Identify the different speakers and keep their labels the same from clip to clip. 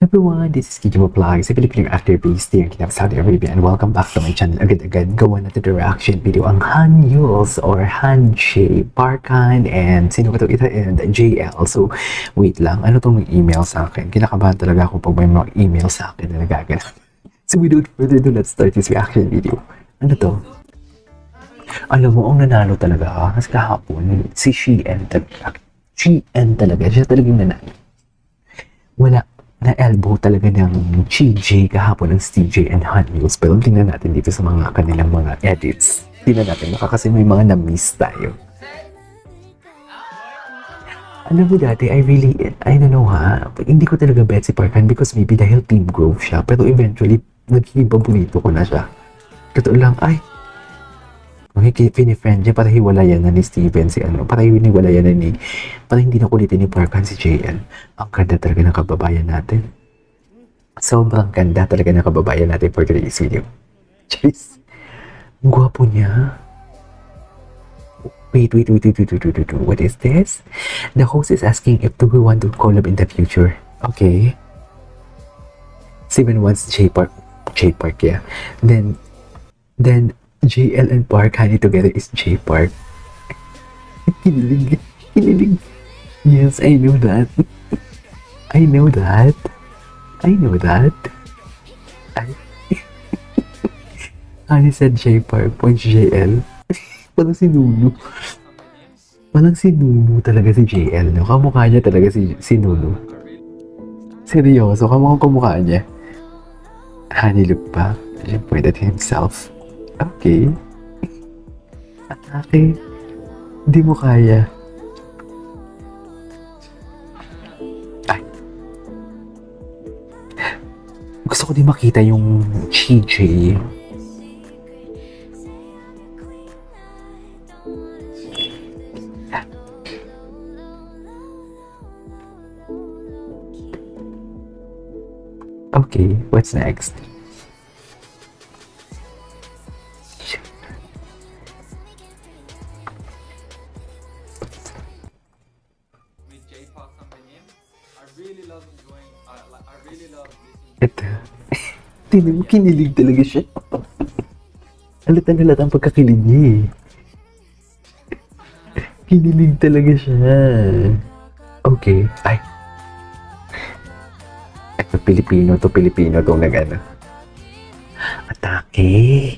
Speaker 1: Everyone, this is Kijimo Vlogs, a Filipino actor based here in Saudi Arabia, and welcome back to my channel. Agad-agad, gawa natin the reaction video ang Han Yules or Han Jae Park-han and sino ba ito? And JL. So, wait lang, ano tong email sa akin? Kinakabahan talaga ako pag may mga email sa akin na nagaganap. So, without further ado, let's start this reaction video. Ano to? Alam mo, ang nanalo talaga kasi kahapon, si Shein talaga. Shein talaga, siya talagang nanalo. Wala. Na-elbow talaga ng CJ kahapon ng CJ and Han Yules. Pero tingnan natin dito sa mga kanilang mga edits. Tingnan natin, baka kasi may mga na-miss tayo. Alam mo dati, I don't know ha, hindi ko talaga bet si Park-han because maybe dahil Team Grove siya. Pero eventually, nagiging paborito ko na siya. Totoo lang, pinifriend niya para hiwalayan na ni Steven para hiwalayan na para hindi na kulitin ni Park-han si JL. Ang ganda talaga ng kababayan natin. Sobrang ganda talaga ng kababayan natin for today's video. Jeez. Ang gwapo niya. Wait. What is this? The host is asking if do we want to collab in the future. Okay. Steven wants J Park, yeah. Then JL and Park-han together is J Park. Kinilig. Yes, I know that. Hani said J Park, points JL. Parang si Nunu. Parang si Nunu talaga si JL. No? Kamukha niya talaga si Nunu. Seryoso, kamukha niya. Hani look back. He pointed at himself. Okay. Atake. Hindi mo kaya. Ay. Gusto ko din makita yung CJ. Okay, what's next? Ito. Tinan mo, kinilig talaga siya. Halata ang pagkakilig niya eh. Kinilig talaga siya. Okay. Ay. Ito, Pilipino itong nag-ano. Atake.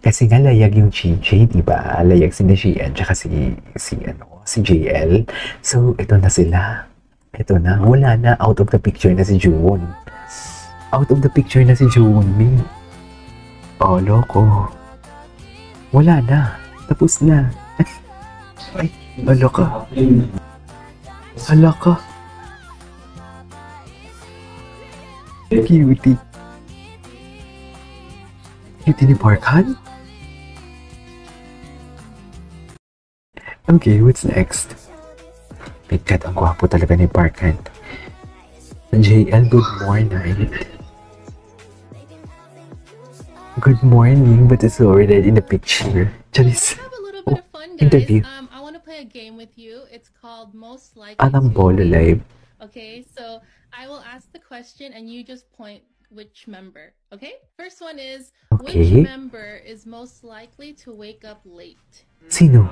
Speaker 1: Kasi nga layag yung CJ, diba? Layag si Shein, tsaka si JL. So, ito na sila. Ito na. Wala na. Out of the picture na si June. Out of the picture na si Junmi. Oh, loko. Wala na. Tapos na. Ay, ala ka. Cutie. Cutie ni Park-han? Okay, what's next? My God, ang gwapo talaga ni Park-han. JL, good morning. Good morning, but it's already in the picture. Charis.
Speaker 2: Have a little bit of fun, guys.
Speaker 1: Interview.
Speaker 2: I want to play a game with you. It's called Most Likely
Speaker 1: Alam bolo live.
Speaker 2: Okay, so I will ask the question and you just point which member. Okay? First one is,
Speaker 1: Okay.
Speaker 2: which member is most likely to wake up late?
Speaker 1: Sino?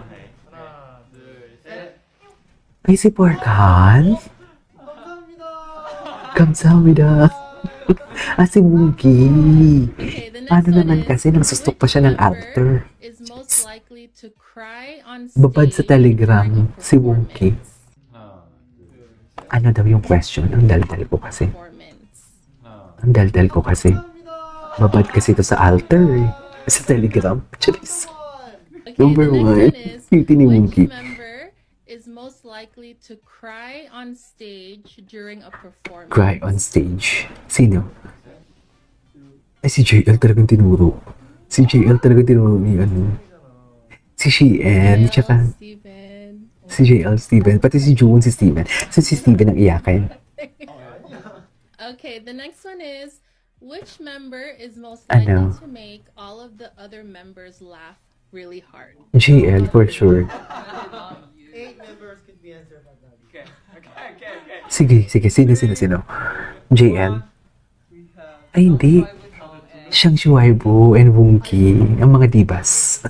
Speaker 1: Ay, si Park-han? Kamsahamnida. Si Woogie.
Speaker 2: Okay, the next
Speaker 1: Ano
Speaker 2: one
Speaker 1: naman
Speaker 2: is,
Speaker 1: kasi, nagsustok pa siya ng
Speaker 2: which
Speaker 1: actor.
Speaker 2: member is most likely to cry on
Speaker 1: Babad sa
Speaker 2: stage
Speaker 1: Telegram,
Speaker 2: during a
Speaker 1: si Woogie.
Speaker 2: performance?
Speaker 1: Ano daw yung question? Ang daldal ko kasi. Babad kasi ito sa altar eh. Sa Telegram. Charis.
Speaker 2: Okay,
Speaker 1: Number
Speaker 2: the next
Speaker 1: one.
Speaker 2: one is,
Speaker 1: Cutie ni
Speaker 2: which
Speaker 1: Woogie.
Speaker 2: member is most likely to cry on stage during a performance?
Speaker 1: Cry on stage. Sino? Ay, si JL talagang tinuro. Si Shein, tsaka
Speaker 2: Steven.
Speaker 1: si JL, Steven, pati si June, si Steven ang iyakin.
Speaker 2: Okay, the next one is, Which member is most
Speaker 1: Ano?
Speaker 2: likely to make all of the other members laugh really hard?
Speaker 1: JL, for sure.
Speaker 3: 8 members could be answered like that.
Speaker 4: Okay.
Speaker 1: Sige. Sino? JL? Ay, hindi. Siyang Shuaibu and Wongki, ang mga divas.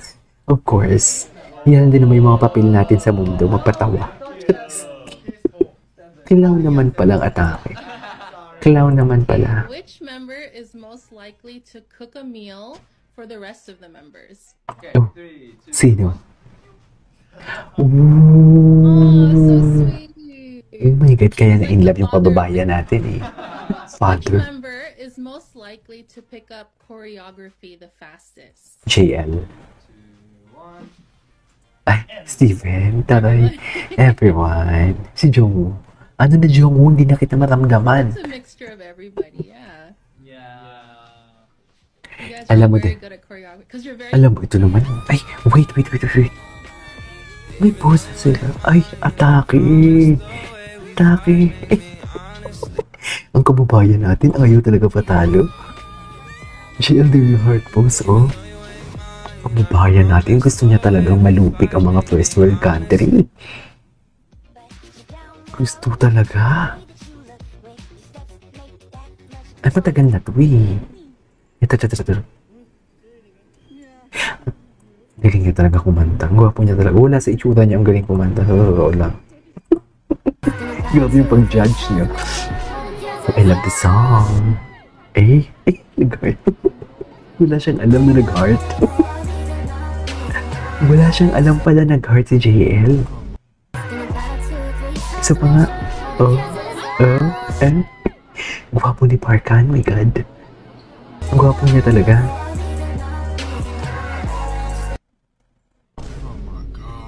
Speaker 1: Of course. Yan din naman yung mga papel natin sa mundo, magpatawa. Clown naman palang atake. Clown naman pala.
Speaker 2: Which member is most likely to cook a meal for the rest of the members?
Speaker 4: Okay,
Speaker 1: Oh.
Speaker 4: 3, 2,
Speaker 1: Sino?
Speaker 2: Oh, so
Speaker 1: Ooh.
Speaker 2: sweet.
Speaker 1: Oh my God, kaya na-inlove yung pababayan natin eh.
Speaker 2: Which
Speaker 1: Father.
Speaker 2: member is most likely to pick up choreography the fastest?
Speaker 1: JL.
Speaker 4: 1.
Speaker 1: Ay, Steven. Taray. Everyone. Si Jongwoo. Ano na Jongwoo? Hindi na kita maramdaman.
Speaker 2: It's a mixture of everybody, yeah.
Speaker 4: Yeah.
Speaker 2: You guys
Speaker 1: Alam
Speaker 2: are
Speaker 1: mo
Speaker 2: very
Speaker 1: din.
Speaker 2: good at choreography. Because you're very...
Speaker 1: Alam mo, ito naman. Ay, wait. May pose na sila. Ay, atake. Ang kababayan natin, ayaw talaga patalo. JL the heart pose, oh. Kababayan natin, gusto niya talagang malupik ang mga first world country. Gusto talaga. Ay, matagal na to eh. Ito. Galing niya talaga kumanta. Ang gwapo niya talaga. Wala sa itsura niya, ang galing kumanta. Sa totoo lang. Grabe yung pag-judge niya. I love the song. Nag-heart. Wala siyang alam na nag-heart. Wala siyang alam pala nag-heart si JL. Isa pa nga. Gwapo ni Parkan, my God. Ang gwapo niya talaga.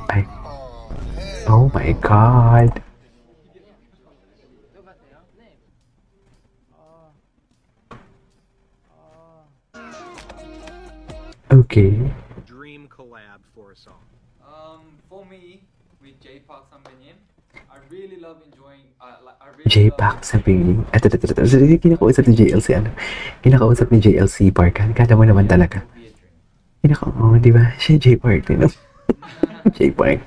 Speaker 1: Ay. Oh my God. Okay.
Speaker 5: Dream collab for a song.
Speaker 4: For me, with J-Park Sambenim, I really love enjoying.
Speaker 1: J-Pack sa piling. Ito. Kinakausap ni JL si ano. Kinakausap ni JL si Parkan. Kala mo naman talaga. Di ba? Siya J-Park din. J-Park.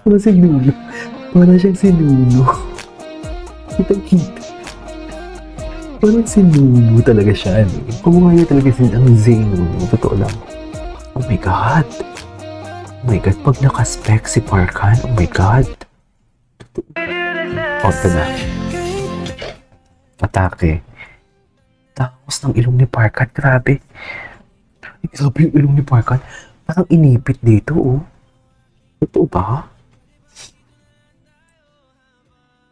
Speaker 1: Parang si Nuno. Parang siyang si Nuno. Kita. Parang si Nuno talaga siya. Kumukha niya talaga ang Zeno. Totoo lang. Oh my God. Pag nakaspec si Parkan, oh my God. Ito na. Atake. Tapos ng ilong ni Parkan, grabe. Grabe yung ilong ni Parkan. Parang inipit dito, oh. Totoo ba?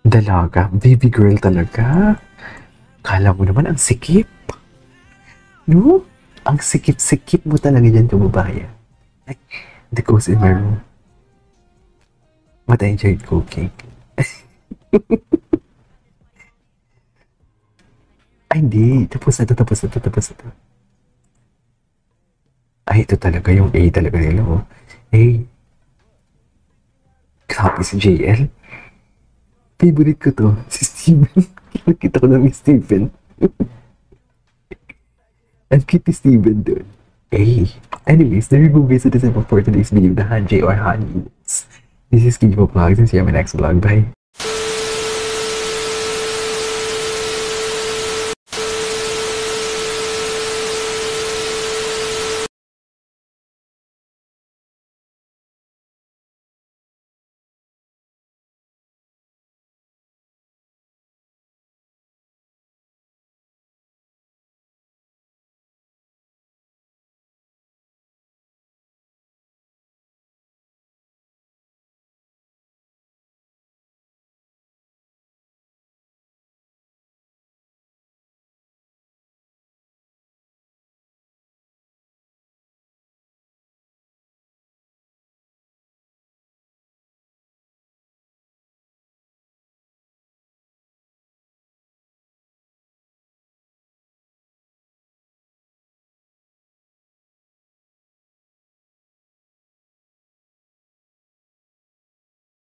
Speaker 1: Dalaga. Baby girl talaga. Kala mo naman ang sikip. No? Ang sikip-sikip mo talaga dyan, kababayan. Ay, the ghost in my room. But I enjoyed cooking. Ay, hindi. Tapos na to. Ay, ito talaga yung A talaga nila, oh. A. Grabe si JL. Favorite ko to. Si Steven. Nakita ko lang ni Steven. Ang cute ni Steven dun. A. Anyways, there you go guys. So this is it for today's video. The Han J or Han Eats. This is Kijo Vlogs and see you in my next vlog. Bye.